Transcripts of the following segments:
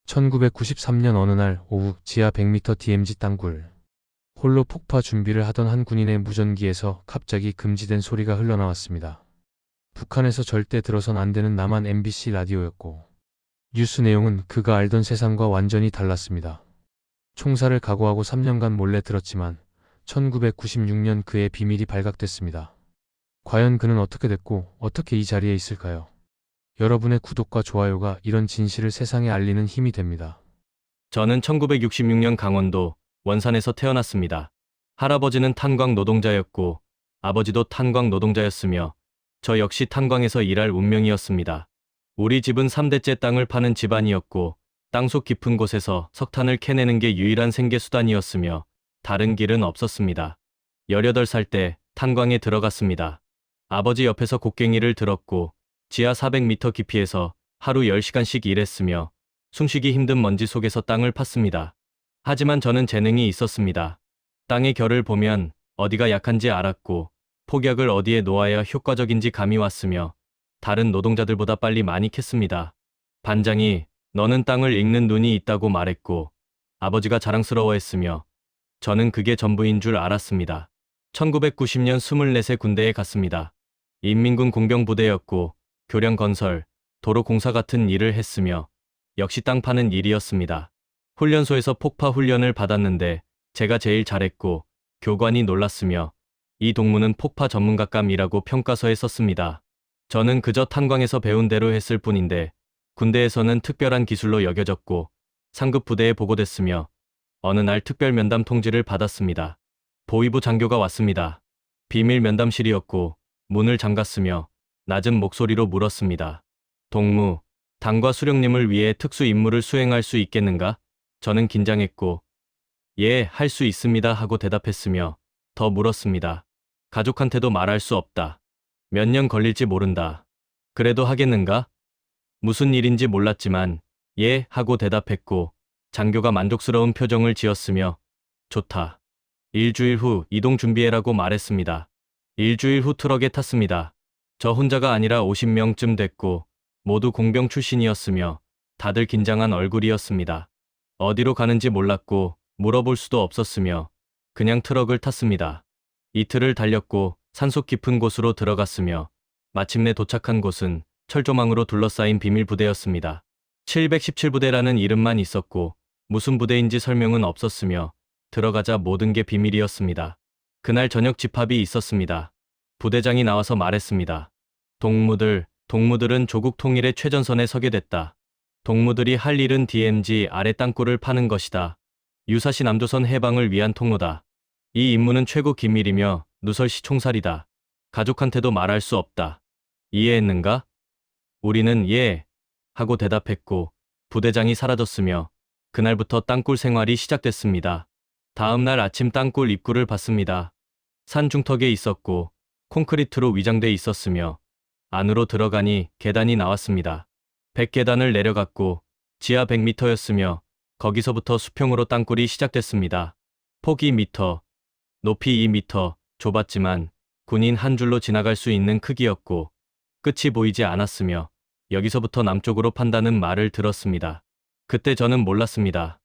1993년 어느 날 오후 지하 100m DMZ 땅굴. 홀로 폭파 준비를 하던 한 군인의 무전기에서 갑자기 금지된 소리가 흘러나왔습니다. 북한에서 절대 들어선 안 되는 남한 MBC 라디오였고, 뉴스 내용은 그가 알던 세상과 완전히 달랐습니다. 총살을 각오하고 3년간 몰래 들었지만 1996년 그의 비밀이 발각됐습니다. 과연 그는 어떻게 됐고 어떻게 이 자리에 있을까요? 여러분의 구독과 좋아요가 이런 진실을 세상에 알리는 힘이 됩니다. 저는 1966년 강원도 원산에서 태어났습니다. 할아버지는 탄광 노동자였고 아버지도 탄광 노동자였으며 저 역시 탄광에서 일할 운명이었습니다. 우리 집은 3대째 땅을 파는 집안이었고 땅속 깊은 곳에서 석탄을 캐내는 게 유일한 생계수단이었으며 다른 길은 없었습니다. 18살 때 탄광에 들어갔습니다. 아버지 옆에서 곡괭이를 들었고 지하 400m 깊이에서 하루 10시간씩 일했으며 숨쉬기 힘든 먼지 속에서 땅을 팠습니다. 하지만 저는 재능이 있었습니다. 땅의 결을 보면 어디가 약한지 알았고 폭약을 어디에 놓아야 효과적인지 감이 왔으며 다른 노동자들보다 빨리 많이 캤습니다. 반장이 너는 땅을 읽는 눈이 있다고 말했고 아버지가 자랑스러워했으며 저는 그게 전부인 줄 알았습니다. 1990년 24세 군대에 갔습니다. 인민군 공병부대였고 교량 건설, 도로 공사 같은 일을 했으며 역시 땅 파는 일이었습니다. 훈련소에서 폭파 훈련을 받았는데 제가 제일 잘했고 교관이 놀랐으며 이 동무는 폭파 전문가감이라고 평가서에 썼습니다. 저는 그저 탄광에서 배운 대로 했을 뿐인데 군대에서는 특별한 기술로 여겨졌고 상급 부대에 보고됐으며 어느 날 특별 면담 통지를 받았습니다. 보위부 장교가 왔습니다. 비밀 면담실이었고 문을 잠갔으며 낮은 목소리로 물었습니다. 동무, 당과 수령님을 위해 특수 임무를 수행할 수 있겠는가? 저는 긴장했고 예, 할 수 있습니다 하고 대답했으며 더 물었습니다. 가족한테도 말할 수 없다. 몇 년 걸릴지 모른다. 그래도 하겠는가? 무슨 일인지 몰랐지만 예 하고 대답했고 장교가 만족스러운 표정을 지었으며 좋다. 일주일 후 이동 준비해라고 말했습니다. 일주일 후 트럭에 탔습니다. 저 혼자가 아니라 50명쯤 됐고 모두 공병 출신이었으며 다들 긴장한 얼굴이었습니다. 어디로 가는지 몰랐고 물어볼 수도 없었으며 그냥 트럭을 탔습니다. 이틀을 달렸고 산속 깊은 곳으로 들어갔으며 마침내 도착한 곳은 철조망으로 둘러싸인 비밀 부대였습니다. 717부대라는 이름만 있었고 무슨 부대인지 설명은 없었으며 들어가자 모든 게 비밀이었습니다. 그날 저녁 집합이 있었습니다. 부대장이 나와서 말했습니다. 동무들은 조국 통일의 최전선에 서게 됐다. 동무들이 할 일은 DMZ 아래 땅굴을 파는 것이다. 유사시 남조선 해방을 위한 통로다. 이 임무는 최고 기밀이며 누설시 총살이다. 가족한테도 말할 수 없다. 이해했는가? 우리는 예 하고 대답했고 부대장이 사라졌으며 그날부터 땅굴 생활이 시작됐습니다. 다음 날 아침 땅굴 입구를 봤습니다. 산 중턱에 있었고 콘크리트로 위장돼 있었으며 안으로 들어가니 계단이 나왔습니다. 100계단을 내려갔고 지하 100m였으며 거기서부터 수평으로 땅굴이 시작됐습니다. 폭이 2m, 높이 2m, 좁았지만 군인 한 줄로 지나갈 수 있는 크기였고 끝이 보이지 않았으며 여기서부터 남쪽으로 판다는 말을 들었습니다. 그때 저는 몰랐습니다.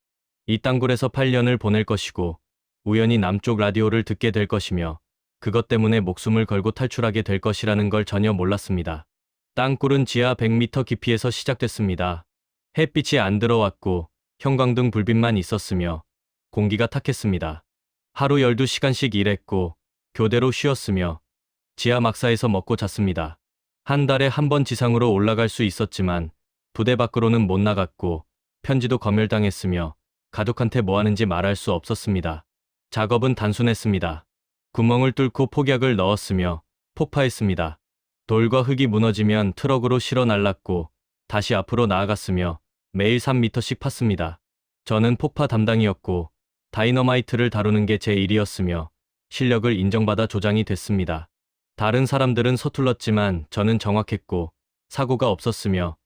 이 땅굴에서 8년을 보낼 것이고 우연히 남쪽 라디오를 듣게 될 것이며 그것 때문에 목숨을 걸고 탈출하게 될 것이라는 걸 전혀 몰랐습니다. 땅굴은 지하 100m 깊이에서 시작됐습니다. 햇빛이 안 들어왔고 형광등 불빛만 있었으며 공기가 탁했습니다. 하루 12시간씩 일했고 교대로 쉬었으며 지하 막사에서 먹고 잤습니다. 한 달에 한 번 지상으로 올라갈 수 있었지만 부대 밖으로는 못 나갔고 편지도 검열당했으며 가족한테 뭐 하는지 말할 수 없었습니다. 작업은 단순했습니다. 구멍을 뚫고 폭약을 넣었으며 폭파했습니다. 돌과 흙이 무너지면 트럭으로 실어 날랐고 다시 앞으로 나아갔으며 매일 3m씩 팠습니다. 저는 폭파 담당이었고 다이너마이트를 다루는 게 제 일이었으며 실력을 인정받아 조장이 됐습니다. 다른 사람들은 서툴렀지만 저는 정확했고 사고가 없었으며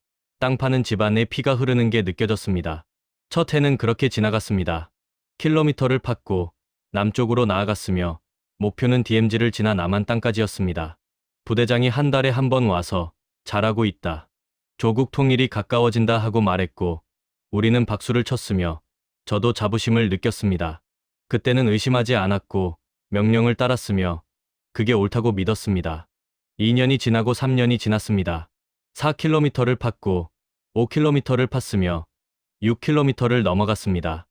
땅 파는 집안에 피가 흐르는 게 느껴졌습니다. 첫 해는 그렇게 지나갔습니다. 킬로미터를 팠고 남쪽으로 나아갔으며 목표는 DMZ를 지나 남한 땅까지였습니다. 부대장이 한 달에 한 번 와서 잘하고 있다. 조국 통일이 가까워진다 하고 말했고 우리는 박수를 쳤으며 저도 자부심을 느꼈습니다. 그때는 의심하지 않았고 명령을 따랐으며 그게 옳다고 믿었습니다. 2년이 지나고 3년이 지났습니다. 4km를 팠고 5km를 팠으며 6km를 넘어갔습니다.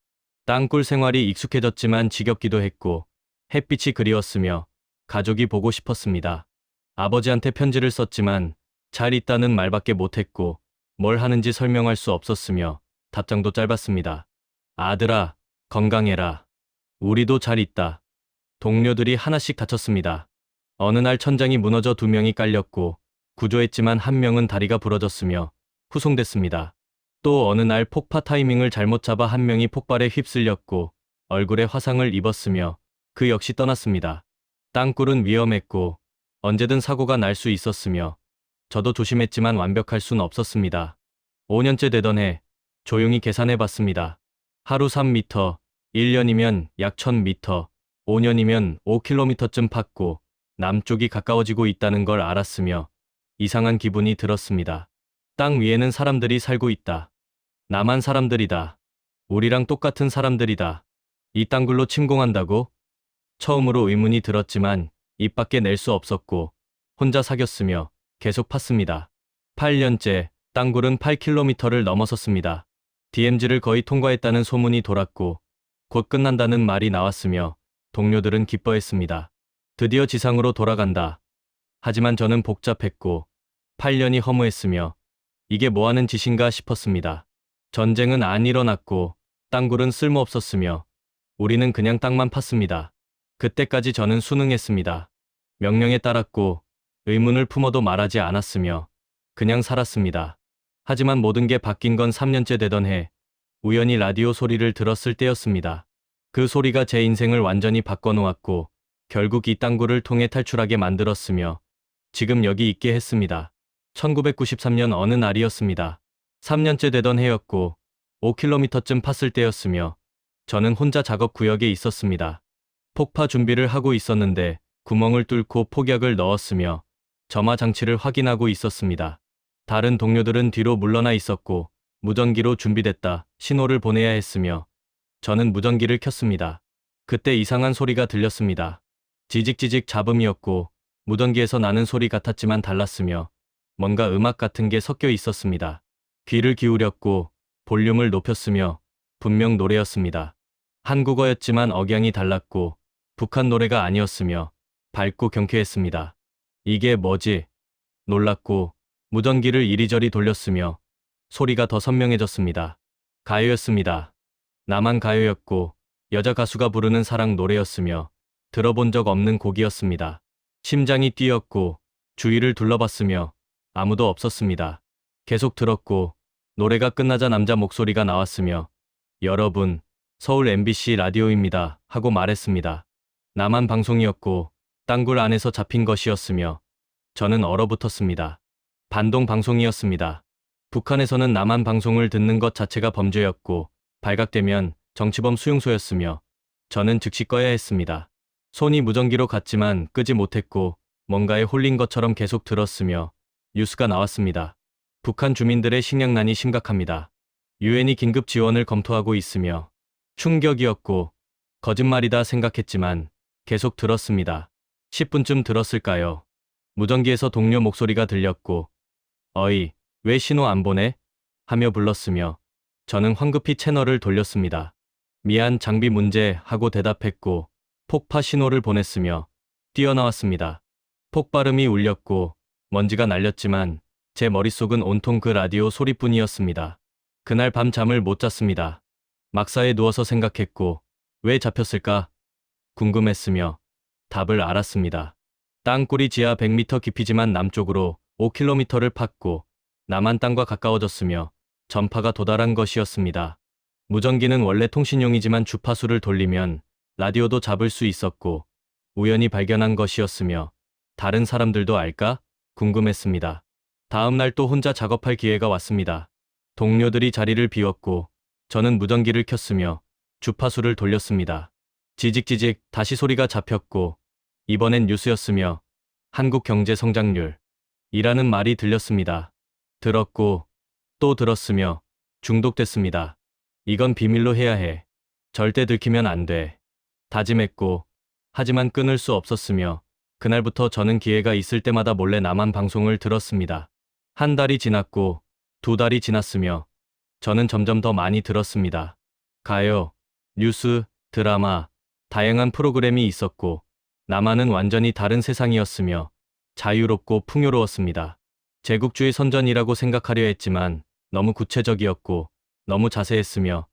땅굴 생활이 익숙해졌지만 지겹기도 했고 햇빛이 그리웠으며 가족이 보고 싶었습니다. 아버지한테 편지를 썼지만 잘 있다는 말밖에 못했고 뭘 하는지 설명할 수 없었으며 답장도 짧았습니다. 아들아, 건강해라. 우리도 잘 있다. 동료들이 하나씩 다쳤습니다. 어느 날 천장이 무너져 2명이 깔렸고 구조했지만 1명은 다리가 부러졌으며 후송됐습니다. 또 어느 날 폭파 타이밍을 잘못 잡아 1명이 폭발에 휩쓸렸고 얼굴에 화상을 입었으며 그 역시 떠났습니다. 땅굴은 위험했고 언제든 사고가 날 수 있었으며 저도 조심했지만 완벽할 순 없었습니다. 5년째 되던 해 조용히 계산해 봤습니다. 하루 3m, 1년이면 약 1000m, 5년이면 5km쯤 팠고 남쪽이 가까워지고 있다는 걸 알았으며 이상한 기분이 들었습니다. 땅 위에는 사람들이 살고 있다. 나만 사람들이다. 우리랑 똑같은 사람들이다. 이 땅굴로 침공한다고? 처음으로 의문이 들었지만 입 밖에 낼 수 없었고 혼자 사겼으며 계속 팠습니다. 8년째 땅굴은 8km를 넘어섰습니다. DMZ를 거의 통과했다는 소문이 돌았고 곧 끝난다는 말이 나왔으며 동료들은 기뻐했습니다. 드디어 지상으로 돌아간다. 하지만 저는 복잡했고 8년이 허무했으며 이게 뭐하는 짓인가 싶었습니다. 전쟁은 안 일어났고 땅굴은 쓸모없었으며 우리는 그냥 땅만 팠습니다. 그때까지 저는 순응했습니다. 명령에 따랐고 의문을 품어도 말하지 않았으며 그냥 살았습니다. 하지만 모든 게 바뀐 건 3년째 되던 해 우연히 라디오 소리를 들었을 때였습니다. 그 소리가 제 인생을 완전히 바꿔놓았고 결국 이 땅굴을 통해 탈출하게 만들었으며 지금 여기 있게 했습니다. 1993년 어느 날이었습니다. 3년째 되던 해였고 5km쯤 팠을 때였으며 저는 혼자 작업 구역에 있었습니다. 폭파 준비를 하고 있었는데 구멍을 뚫고 폭약을 넣었으며 점화 장치를 확인하고 있었습니다. 다른 동료들은 뒤로 물러나 있었고 무전기로 준비됐다 신호를 보내야 했으며 저는 무전기를 켰습니다. 그때 이상한 소리가 들렸습니다. 지직지직 잡음이었고 무전기에서 나는 소리 같았지만 달랐으며 뭔가 음악 같은 게 섞여 있었습니다. 귀를 기울였고 볼륨을 높였으며 분명 노래였습니다. 한국어였지만 억양이 달랐고 북한 노래가 아니었으며 밝고 경쾌했습니다. 이게 뭐지? 놀랐고 무전기를 이리저리 돌렸으며 소리가 더 선명해졌습니다. 가요였습니다. 나만 가요였고 여자 가수가 부르는 사랑 노래였으며 들어본 적 없는 곡이었습니다. 심장이 뛰었고 주위를 둘러봤으며 아무도 없었습니다. 계속 들었고 노래가 끝나자 남자 목소리가 나왔으며 여러분, 서울 MBC 라디오입니다 하고 말했습니다. 남한 방송이었고 땅굴 안에서 잡힌 것이었으며 저는 얼어붙었습니다. 반동 방송이었습니다. 북한에서는 남한 방송을 듣는 것 자체가 범죄였고 발각되면 정치범 수용소였으며 저는 즉시 꺼야 했습니다. 손이 무전기로 갔지만 끄지 못했고 뭔가에 홀린 것처럼 계속 들었으며 뉴스가 나왔습니다. 북한 주민들의 식량난이 심각합니다. 유엔이 긴급 지원을 검토하고 있으며 충격이었고 거짓말이다 생각했지만 계속 들었습니다. 10분쯤 들었을까요? 무전기에서 동료 목소리가 들렸고 어이, 왜 신호 안 보내? 하며 불렀으며 저는 황급히 채널을 돌렸습니다. 미안, 장비 문제 하고 대답했고 폭파 신호를 보냈으며 뛰어나왔습니다. 폭발음이 울렸고 먼지가 날렸지만 제 머릿속은 온통 그 라디오 소리뿐이었습니다. 그날 밤 잠을 못 잤습니다. 막사에 누워서 생각했고 왜 잡혔을까? 궁금했으며 답을 알았습니다. 땅굴이 지하 100m 깊이지만 남쪽으로 5km를 팠고 남한 땅과 가까워졌으며 전파가 도달한 것이었습니다. 무전기는 원래 통신용이지만 주파수를 돌리면 라디오도 잡을 수 있었고 우연히 발견한 것이었으며 다른 사람들도 알까? 궁금했습니다. 다음 날 또 혼자 작업할 기회가 왔습니다. 동료들이 자리를 비웠고 저는 무전기를 켰으며 주파수를 돌렸습니다. 지직지직 다시 소리가 잡혔고 이번엔 뉴스였으며 한국 경제 성장률 이라는 말이 들렸습니다. 들었고 또 들었으며 중독됐습니다. 이건 비밀로 해야 해. 절대 들키면 안 돼. 다짐했고, 하지만 끊을 수 없었으며, 그날부터 저는 기회가 있을 때마다 몰래 남한 방송을 들었습니다. 한 달이 지났고, 두 달이 지났으며, 저는 점점 더 많이 들었습니다. 가요, 뉴스, 드라마, 다양한 프로그램이 있었고, 나만은 완전히 다른 세상이었으며, 자유롭고 풍요로웠습니다. 제국주의 선전이라고 생각하려 했지만, 너무 구체적이었고, 너무 자세했으며,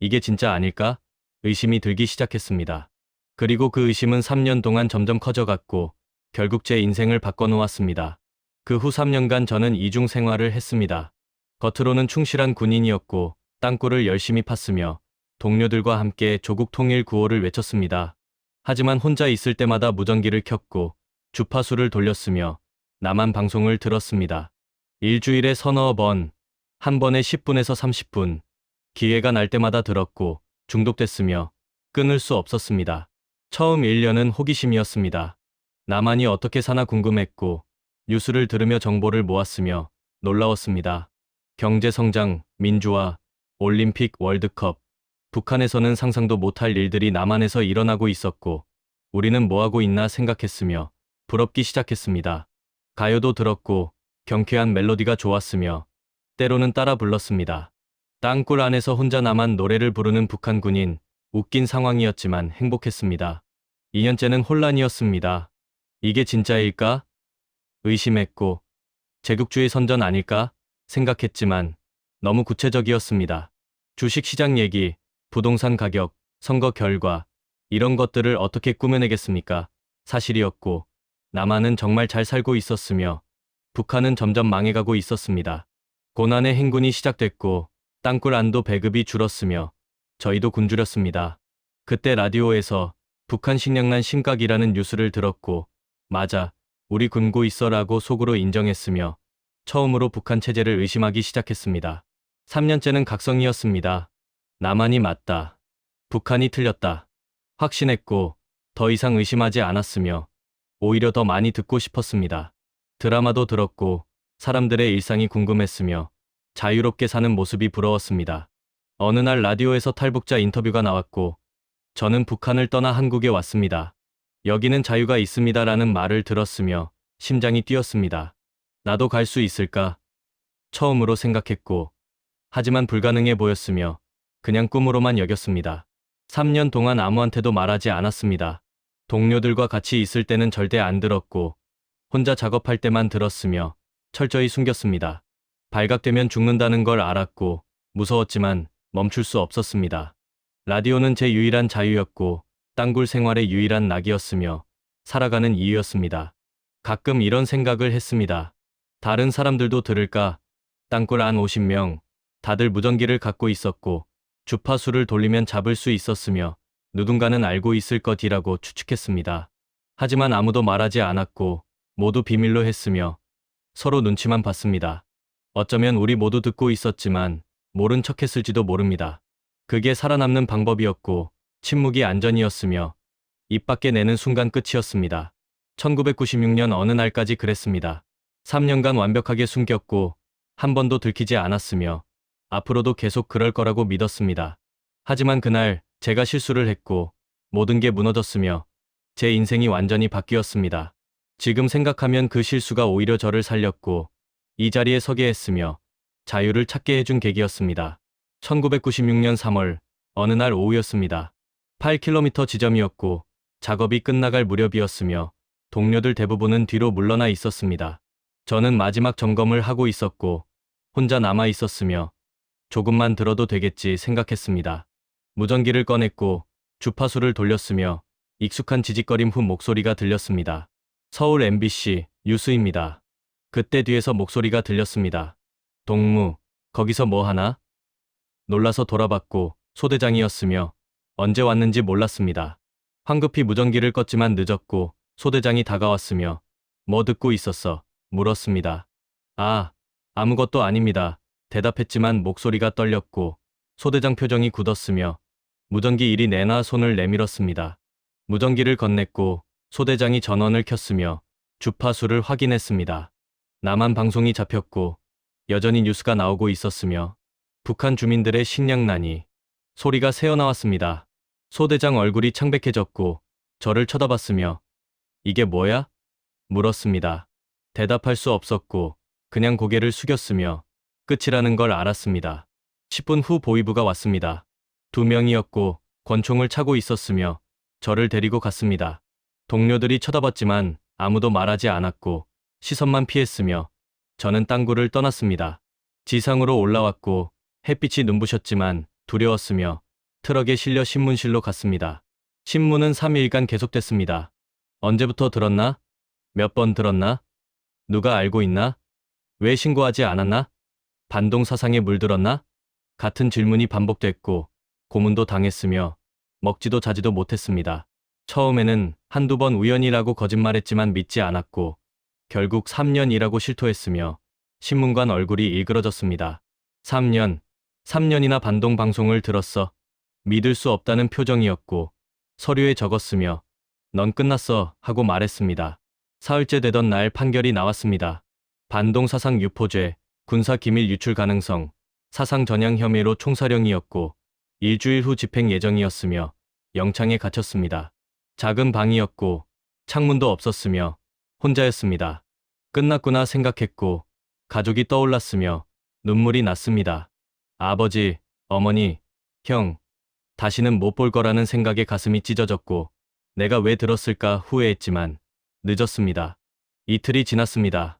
이게 진짜 아닐까? 의심이 들기 시작했습니다. 그리고 그 의심은 3년 동안 점점 커져갔고, 결국 제 인생을 바꿔놓았습니다. 그 후 3년간 저는 이중 생활을 했습니다. 겉으로는 충실한 군인이었고, 땅굴을 열심히 팠으며, 동료들과 함께 조국 통일 구호를 외쳤습니다. 하지만 혼자 있을 때마다 무전기를 켰고, 주파수를 돌렸으며, 남한 방송을 들었습니다. 일주일에 서너 번, 한 번에 10분에서 30분, 기회가 날 때마다 들었고, 중독됐으며, 끊을 수 없었습니다. 처음 1년은 호기심이었습니다. 나만이 어떻게 사나 궁금했고, 뉴스를 들으며 정보를 모았으며, 놀라웠습니다. 경제성장, 민주화, 올림픽, 월드컵, 북한에서는 상상도 못할 일들이 남한에서 일어나고 있었고, 우리는 뭐하고 있나 생각했으며, 부럽기 시작했습니다. 가요도 들었고, 경쾌한 멜로디가 좋았으며, 때로는 따라 불렀습니다. 땅굴 안에서 혼자 나만 노래를 부르는 북한 군인, 웃긴 상황이었지만 행복했습니다. 2년째는 혼란이었습니다. 이게 진짜일까? 의심했고, 제국주의 선전 아닐까? 생각했지만, 너무 구체적이었습니다. 주식시장 얘기, 부동산 가격, 선거 결과, 이런 것들을 어떻게 꾸며내겠습니까? 사실이었고, 남한은 정말 잘 살고 있었으며, 북한은 점점 망해가고 있었습니다. 고난의 행군이 시작됐고, 땅굴 안도 배급이 줄었으며, 저희도 굶주렸습니다. 그때 라디오에서 북한 식량난 심각이라는 뉴스를 들었고, 맞아, 우리 굶고 있어라고 속으로 인정했으며, 처음으로 북한 체제를 의심하기 시작했습니다. 3년째는 각성이었습니다. 남한이 맞다. 북한이 틀렸다. 확신했고, 더 이상 의심하지 않았으며, 오히려 더 많이 듣고 싶었습니다. 드라마도 들었고, 사람들의 일상이 궁금했으며, 자유롭게 사는 모습이 부러웠습니다. 어느 날 라디오에서 탈북자 인터뷰가 나왔고, 저는 북한을 떠나 한국에 왔습니다. 여기는 자유가 있습니다라는 말을 들었으며, 심장이 뛰었습니다. 나도 갈 수 있을까? 처음으로 생각했고, 하지만 불가능해 보였으며, 그냥 꿈으로만 여겼습니다. 3년 동안 아무한테도 말하지 않았습니다. 동료들과 같이 있을 때는 절대 안 들었고, 혼자 작업할 때만 들었으며, 철저히 숨겼습니다. 발각되면 죽는다는 걸 알았고, 무서웠지만 멈출 수 없었습니다. 라디오는 제 유일한 자유였고, 땅굴 생활의 유일한 낙이었으며, 살아가는 이유였습니다. 가끔 이런 생각을 했습니다. 다른 사람들도 들을까? 땅굴 안 50명, 다들 무전기를 갖고 있었고, 주파수를 돌리면 잡을 수 있었으며, 누군가는 알고 있을 것이라고 추측했습니다. 하지만 아무도 말하지 않았고, 모두 비밀로 했으며, 서로 눈치만 봤습니다. 어쩌면 우리 모두 듣고 있었지만, 모른 척했을지도 모릅니다. 그게 살아남는 방법이었고, 침묵이 안전이었으며, 입 밖에 내는 순간 끝이었습니다. 1996년 어느 날까지 그랬습니다. 3년간 완벽하게 숨겼고, 한 번도 들키지 않았으며, 앞으로도 계속 그럴 거라고 믿었습니다. 하지만 그날 제가 실수를 했고, 모든 게 무너졌으며, 제 인생이 완전히 바뀌었습니다. 지금 생각하면 그 실수가 오히려 저를 살렸고, 이 자리에 서게 했으며, 자유를 찾게 해준 계기였습니다. 1996년 3월, 어느 날 오후였습니다. 8km 지점이었고, 작업이 끝나갈 무렵이었으며, 동료들 대부분은 뒤로 물러나 있었습니다. 저는 마지막 점검을 하고 있었고, 혼자 남아 있었으며, 조금만 들어도 되겠지 생각했습니다. 무전기를 꺼냈고, 주파수를 돌렸으며, 익숙한 지직거림 후 목소리가 들렸습니다. 서울 MBC 뉴스입니다. 그때 뒤에서 목소리가 들렸습니다. 동무, 거기서 뭐 하나? 놀라서 돌아봤고, 소대장이었으며, 언제 왔는지 몰랐습니다. 황급히 무전기를 껐지만 늦었고, 소대장이 다가왔으며, 뭐 듣고 있었어? 물었습니다. 아, 아무것도 아닙니다. 대답했지만 목소리가 떨렸고, 소대장 표정이 굳었으며, 무전기 이리 내놔 손을 내밀었습니다. 무전기를 건넸고, 소대장이 전원을 켰으며, 주파수를 확인했습니다. 남한 방송이 잡혔고, 여전히 뉴스가 나오고 있었으며, 북한 주민들의 식량난이. 소리가 새어나왔습니다. 소대장 얼굴이 창백해졌고 저를 쳐다봤으며 이게 뭐야? 물었습니다. 대답할 수 없었고 그냥 고개를 숙였으며 끝이라는 걸 알았습니다. 10분 후 보위부가 왔습니다. 2명이었고 권총을 차고 있었으며 저를 데리고 갔습니다. 동료들이 쳐다봤지만 아무도 말하지 않았고 시선만 피했으며 저는 땅굴을 떠났습니다. 지상으로 올라왔고 햇빛이 눈부셨지만 두려웠으며 트럭에 실려 신문실로 갔습니다. 신문은 3일간 계속됐습니다. 언제부터 들었나? 몇 번 들었나? 누가 알고 있나? 왜 신고하지 않았나? 반동 사상에 물들었나? 같은 질문이 반복됐고 고문도 당했으며 먹지도 자지도 못했습니다. 처음에는 한두 번 우연이라고 거짓말했지만 믿지 않았고 결국 3년이라고 실토했으며 신문관 얼굴이 일그러졌습니다. 3년이나 반동 방송을 들었어. 믿을 수 없다는 표정이었고 서류에 적었으며 넌 끝났어 하고 말했습니다. 사흘째 되던 날 판결이 나왔습니다. 반동사상 유포죄, 군사기밀 유출 가능성, 사상 전향 혐의로 총사령이었고 일주일 후 집행 예정이었으며 영창에 갇혔습니다. 작은 방이었고 창문도 없었으며 혼자였습니다. 끝났구나 생각했고 가족이 떠올랐으며 눈물이 났습니다. 아버지, 어머니, 형, 다시는 못 볼 거라는 생각에 가슴이 찢어졌고 내가 왜 들었을까 후회했지만 늦었습니다. 이틀이 지났습니다.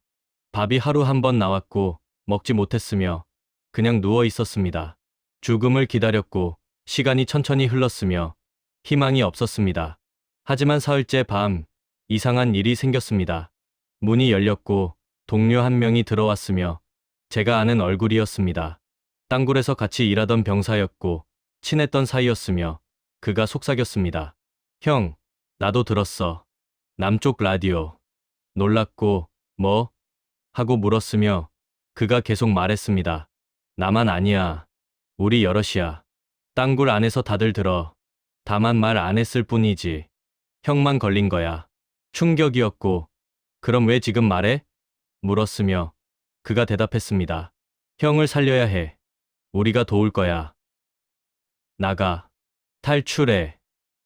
밥이 하루 한 번 나왔고 먹지 못했으며 그냥 누워 있었습니다. 죽음을 기다렸고 시간이 천천히 흘렀으며 희망이 없었습니다. 하지만 사흘째 밤 이상한 일이 생겼습니다. 문이 열렸고 동료 한 명이 들어왔으며 제가 아는 얼굴이었습니다. 땅굴에서 같이 일하던 병사였고 친했던 사이였으며 그가 속삭였습니다. 형, 나도 들었어. 남쪽 라디오. 놀랐고 뭐? 하고 물었으며 그가 계속 말했습니다. 나만 아니야. 우리 여럿이야. 땅굴 안에서 다들 들어. 다만 말 안 했을 뿐이지. 형만 걸린 거야. 충격이었고 그럼 왜 지금 말해? 물었으며 그가 대답했습니다. 형을 살려야 해. 우리가 도울 거야. 나가. 탈출해.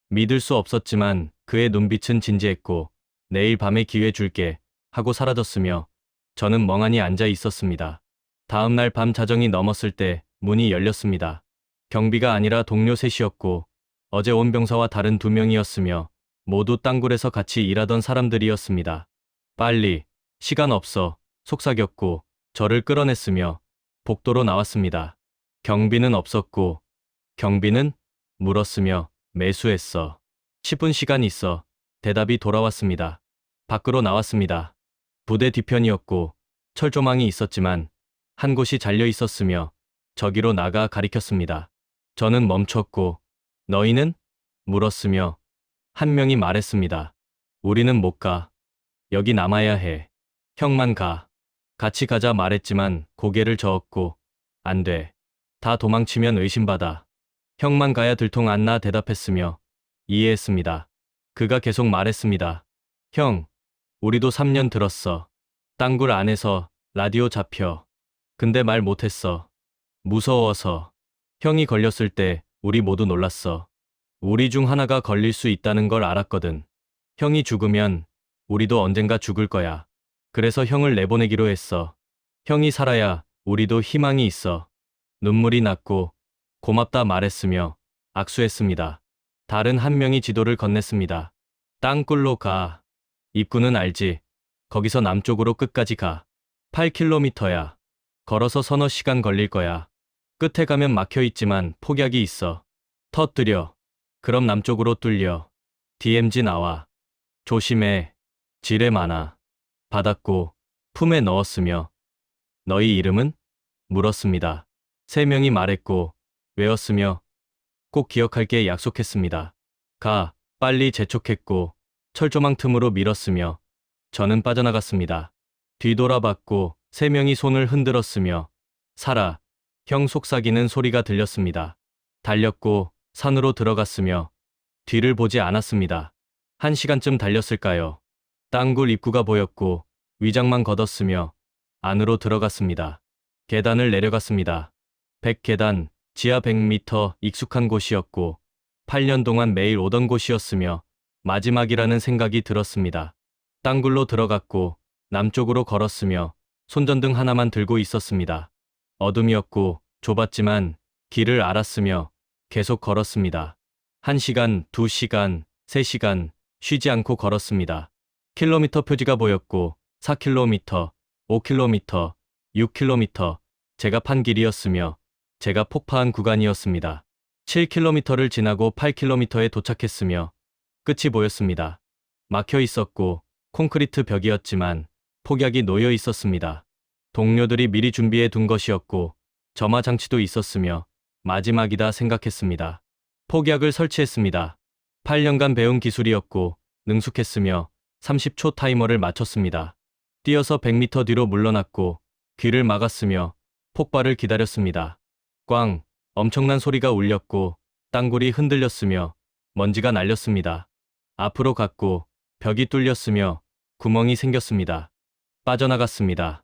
믿을 수 없었지만 그의 눈빛은 진지했고 내일 밤에 기회 줄게 하고 사라졌으며 저는 멍하니 앉아 있었습니다. 다음 날 밤 자정이 넘었을 때 문이 열렸습니다. 경비가 아니라 동료 셋이었고 어제 온 병사와 다른 2명이었으며 모두 땅굴에서 같이 일하던 사람들이었습니다. 빨리, 시간 없어, 속삭였고 저를 끌어냈으며 복도로 나왔습니다. 경비는 없었고 경비는? 물었으며 매수했어. 10분 시간 있어. 대답이 돌아왔습니다. 밖으로 나왔습니다. 부대 뒤편이었고 철조망이 있었지만 한 곳이 잘려 있었으며 저기로 나가 가리켰습니다. 저는 멈췄고 너희는? 물었으며 한 명이 말했습니다. 우리는 못 가. 여기 남아야 해. 형만 가. 같이 가자 말했지만 고개를 저었고 안 돼. 다 도망치면 의심받아. 형만 가야 들통 안 나 대답했으며 이해했습니다. 그가 계속 말했습니다. 형, 우리도 3년 들었어. 땅굴 안에서 라디오 잡혀. 근데 말 못했어. 무서워서. 형이 걸렸을 때 우리 모두 놀랐어. 우리 중 하나가 걸릴 수 있다는 걸 알았거든. 형이 죽으면 우리도 언젠가 죽을 거야. 그래서 형을 내보내기로 했어. 형이 살아야 우리도 희망이 있어. 눈물이 났고 고맙다 말했으며 악수했습니다. 다른 한 명이 지도를 건넸습니다. 땅굴로 가. 입구는 알지. 거기서 남쪽으로 끝까지 가. 8km야. 걸어서 서너 시간 걸릴 거야. 끝에 가면 막혀 있지만 폭약이 있어. 터뜨려. 그럼 남쪽으로 뚫려. DMZ 나와. 조심해. 지뢰 많아. 받았고 품에 넣었으며 너희 이름은? 물었습니다. 3명이 말했고 외웠으며 꼭 기억할게 약속했습니다. 가. 빨리 재촉했고 철조망 틈으로 밀었으며 저는 빠져나갔습니다. 뒤돌아봤고 3명이 손을 흔들었으며 살아. 형 속삭이는 소리가 들렸습니다. 달렸고 산으로 들어갔으며 뒤를 보지 않았습니다. 1시간쯤 달렸을까요? 땅굴 입구가 보였고 위장만 걷었으며 안으로 들어갔습니다. 계단을 내려갔습니다. 100계단, 지하 100m 익숙한 곳이었고 8년 동안 매일 오던 곳이었으며 마지막이라는 생각이 들었습니다. 땅굴로 들어갔고 남쪽으로 걸었으며 손전등 하나만 들고 있었습니다. 어둠이었고 좁았지만 길을 알았으며 계속 걸었습니다. 1시간, 2시간, 3시간 쉬지 않고 걸었습니다. 킬로미터 표지가 보였고 4km, 5km, 6km 제가 판 길이었으며 제가 폭파한 구간이었습니다. 7km를 지나고 8km에 도착했으며 끝이 보였습니다. 막혀 있었고 콘크리트 벽이었지만 폭약이 놓여 있었습니다. 동료들이 미리 준비해 둔 것이었고 점화 장치도 있었으며 마지막이다 생각했습니다. 폭약을 설치했습니다. 8년간 배운 기술이었고 능숙했으며 30초 타이머를 맞췄습니다. 뛰어서 100m 뒤로 물러났고 귀를 막았으며 폭발을 기다렸습니다. 꽝! 엄청난 소리가 울렸고 땅굴이 흔들렸으며 먼지가 날렸습니다. 앞으로 갔고 벽이 뚫렸으며 구멍이 생겼습니다. 빠져나갔습니다.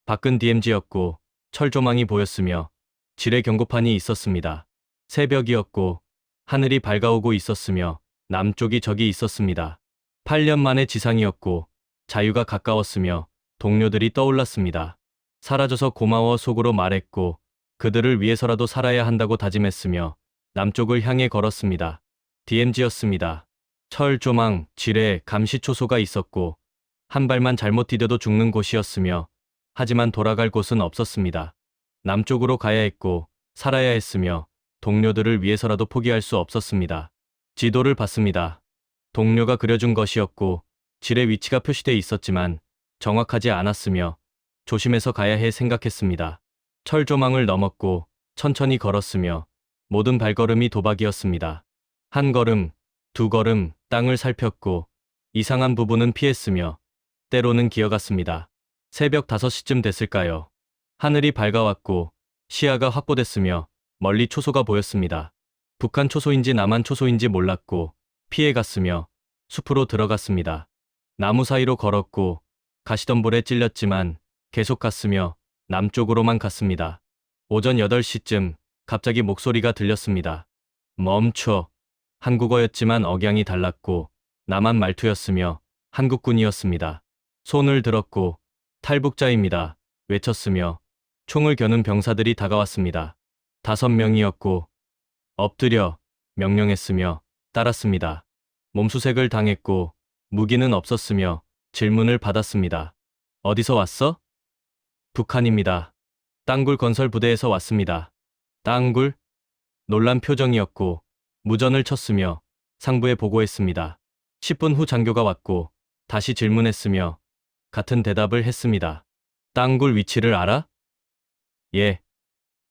밖은 DMZ였고 철조망이 보였으며 지뢰 경고판이 있었습니다. 새벽이었고 하늘이 밝아오고 있었으며 남쪽이 저기 있었습니다. 8년 만의 지상이었고 자유가 가까웠으며 동료들이 떠올랐습니다. 사라져서 고마워 속으로 말했고 그들을 위해서라도 살아야 한다고 다짐했으며 남쪽을 향해 걸었습니다. DMZ였습니다. 철 조망, 지뢰, 감시초소가 있었고 한 발만 잘못 디뎌도 죽는 곳이었으며 하지만 돌아갈 곳은 없었습니다. 남쪽으로 가야 했고 살아야 했으며 동료들을 위해서라도 포기할 수 없었습니다. 지도를 봤습니다. 동료가 그려준 것이었고 지뢰 위치가 표시돼 있었지만 정확하지 않았으며 조심해서 가야 해 생각했습니다. 철조망을 넘었고 천천히 걸었으며 모든 발걸음이 도박이었습니다. 한 걸음, 두 걸음 땅을 살폈고 이상한 부분은 피했으며 때로는 기어갔습니다. 새벽 5시쯤 됐을까요? 하늘이 밝아왔고 시야가 확보됐으며 멀리 초소가 보였습니다. 북한 초소인지 남한 초소인지 몰랐고 피해갔으며 숲으로 들어갔습니다. 나무 사이로 걸었고 가시덤불에 찔렸지만 계속 갔으며 남쪽으로만 갔습니다. 오전 8시쯤 갑자기 목소리가 들렸습니다. 멈춰. 한국어였지만 억양이 달랐고 남한 말투였으며 한국군이었습니다. 손을 들었고 탈북자입니다. 외쳤으며 총을 겨눈 병사들이 다가왔습니다. 5명이었고 엎드려 명령했으며 따랐습니다. 몸수색을 당했고 무기는 없었으며 질문을 받았습니다. 어디서 왔어? 북한입니다. 땅굴 건설 부대에서 왔습니다. 땅굴? 놀란 표정이었고 무전을 쳤으며 상부에 보고했습니다. 10분 후 장교가 왔고 다시 질문했으며 같은 대답을 했습니다. 땅굴 위치를 알아? 예,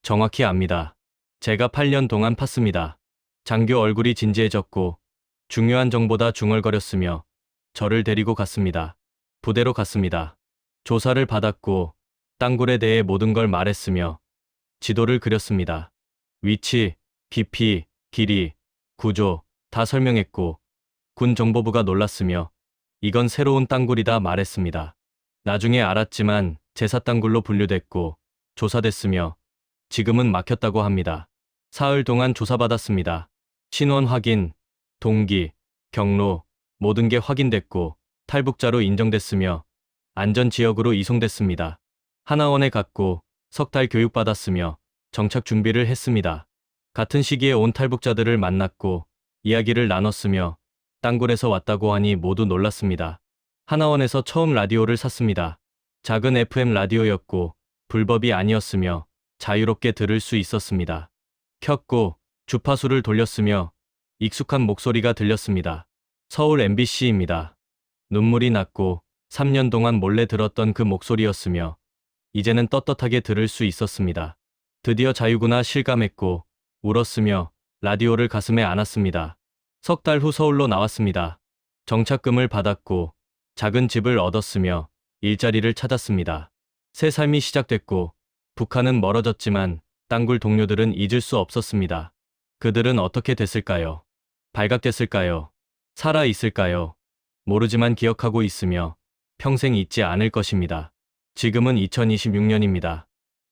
정확히 압니다. 제가 8년 동안 팠습니다. 장교 얼굴이 진지해졌고 중요한 정보다 중얼거렸으며 저를 데리고 갔습니다. 부대로 갔습니다. 조사를 받았고 땅굴에 대해 모든 걸 말했으며 지도를 그렸습니다. 위치, 깊이, 길이, 구조 다 설명했고 군 정보부가 놀랐으며 이건 새로운 땅굴이다 말했습니다. 나중에 알았지만 제사 땅굴로 분류됐고 조사됐으며 지금은 막혔다고 합니다. 사흘 동안 조사받았습니다. 신원 확인, 동기, 경로 모든 게 확인됐고 탈북자로 인정됐으며 안전지역으로 이송됐습니다. 하나원에 갔고 석 달 교육받았으며 정착 준비를 했습니다. 같은 시기에 온 탈북자들을 만났고 이야기를 나눴으며 땅굴에서 왔다고 하니 모두 놀랐습니다. 하나원에서 처음 라디오를 샀습니다. 작은 FM 라디오였고 불법이 아니었으며 자유롭게 들을 수 있었습니다. 켰고 주파수를 돌렸으며 익숙한 목소리가 들렸습니다. 서울 MBC입니다. 눈물이 났고 3년 동안 몰래 들었던 그 목소리였으며 이제는 떳떳하게 들을 수 있었습니다. 드디어 자유구나 실감했고 울었으며 라디오를 가슴에 안았습니다. 석 달 후 서울로 나왔습니다. 정착금을 받았고 작은 집을 얻었으며 일자리를 찾았습니다. 새 삶이 시작됐고 북한은 멀어졌지만 땅굴 동료들은 잊을 수 없었습니다. 그들은 어떻게 됐을까요? 발각됐을까요? 살아 있을까요? 모르지만 기억하고 있으며 평생 잊지 않을 것입니다. 지금은 2026년입니다.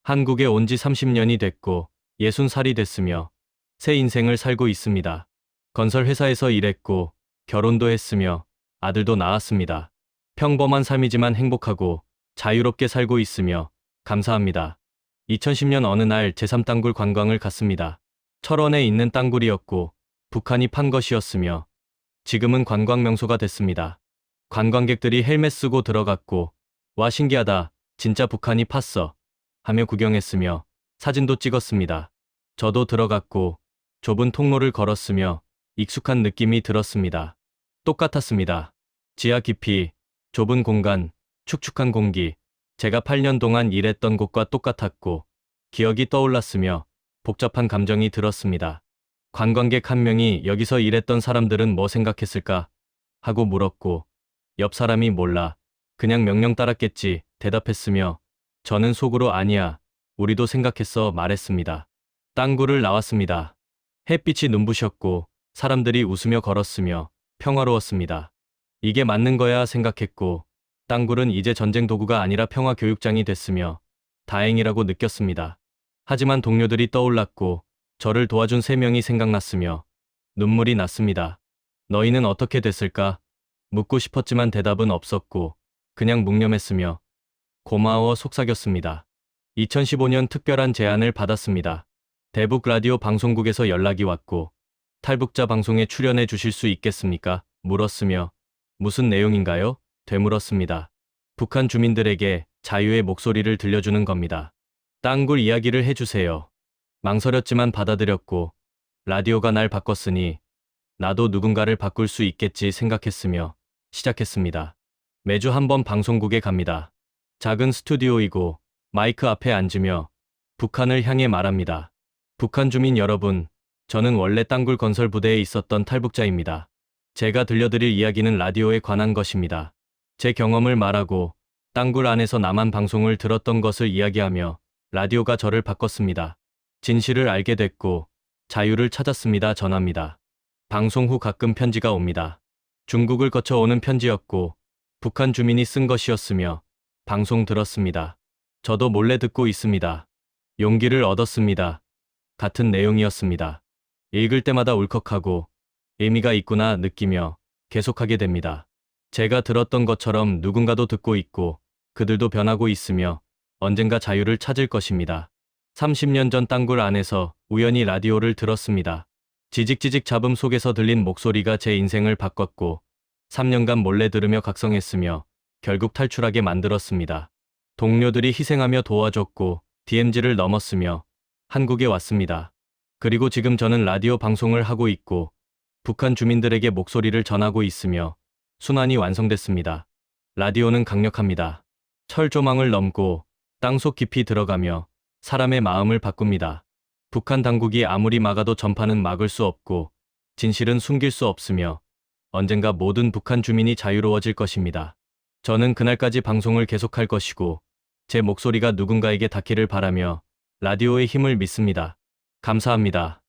한국에 온 지 30년이 됐고 60살이 됐으며 새 인생을 살고 있습니다. 건설 회사에서 일했고 결혼도 했으며 아들도 낳았습니다. 평범한 삶이지만 행복하고 자유롭게 살고 있으며 감사합니다. 2010년 어느 날 제3땅굴 관광을 갔습니다. 철원에 있는 땅굴이었고 북한이 판 것이었으며 지금은 관광 명소가 됐습니다. 관광객들이 헬멧 쓰고 들어갔고 와 신기하다, 진짜 북한이 팠어 하며 구경했으며 사진도 찍었습니다. 저도 들어갔고 좁은 통로를 걸었으며 익숙한 느낌이 들었습니다. 똑같았습니다. 지하 깊이, 좁은 공간, 축축한 공기, 제가 8년 동안 일했던 곳과 똑같았고 기억이 떠올랐으며 복잡한 감정이 들었습니다. 관광객 한 명이 여기서 일했던 사람들은 뭐 생각했을까? 하고 물었고 옆 사람이 몰라, 그냥 명령 따랐겠지 대답했으며 저는 속으로 아니야, 우리도 생각했어 말했습니다. 땅굴을 나왔습니다. 햇빛이 눈부셨고 사람들이 웃으며 걸었으며 평화로웠습니다. 이게 맞는 거야 생각했고 땅굴은 이제 전쟁 도구가 아니라 평화 교육장이 됐으며 다행이라고 느꼈습니다. 하지만 동료들이 떠올랐고 저를 도와준 3명이 생각났으며 눈물이 났습니다. 너희는 어떻게 됐을까? 묻고 싶었지만 대답은 없었고 그냥 묵념했으며 고마워 속삭였습니다. 2015년 특별한 제안을 받았습니다. 대북 라디오 방송국에서 연락이 왔고 탈북자 방송에 출연해 주실 수 있겠습니까? 물었으며 무슨 내용인가요? 되물었습니다. 북한 주민들에게 자유의 목소리를 들려주는 겁니다. 땅굴 이야기를 해주세요. 망설였지만 받아들였고 라디오가 날 바꿨으니 나도 누군가를 바꿀 수 있겠지 생각했으며 시작했습니다. 매주 한 번 방송국에 갑니다. 작은 스튜디오이고 마이크 앞에 앉으며 북한을 향해 말합니다. 북한 주민 여러분, 저는 원래 땅굴 건설 부대에 있었던 탈북자입니다. 제가 들려드릴 이야기는 라디오에 관한 것입니다. 제 경험을 말하고 땅굴 안에서 남한 방송을 들었던 것을 이야기하며 라디오가 저를 바꿨습니다. 진실을 알게 됐고 자유를 찾았습니다. 전합니다. 방송 후 가끔 편지가 옵니다. 중국을 거쳐 오는 편지였고 북한 주민이 쓴 것이었으며 방송 들었습니다. 저도 몰래 듣고 있습니다. 용기를 얻었습니다. 같은 내용이었습니다. 읽을 때마다 울컥하고 의미가 있구나 느끼며 계속하게 됩니다. 제가 들었던 것처럼 누군가도 듣고 있고 그들도 변하고 있으며 언젠가 자유를 찾을 것입니다. 30년 전 땅굴 안에서 우연히 라디오를 들었습니다. 지직지직 잡음 속에서 들린 목소리가 제 인생을 바꿨고 3년간 몰래 들으며 각성했으며 결국 탈출하게 만들었습니다. 동료들이 희생하며 도와줬고 DMZ를 넘었으며 한국에 왔습니다. 그리고 지금 저는 라디오 방송을 하고 있고 북한 주민들에게 목소리를 전하고 있으며 순환이 완성됐습니다. 라디오는 강력합니다. 철조망을 넘고 땅속 깊이 들어가며 사람의 마음을 바꿉니다. 북한 당국이 아무리 막아도 전파는 막을 수 없고 진실은 숨길 수 없으며 언젠가 모든 북한 주민이 자유로워질 것입니다. 저는 그날까지 방송을 계속할 것이고 제 목소리가 누군가에게 닿기를 바라며 라디오의 힘을 믿습니다. 감사합니다.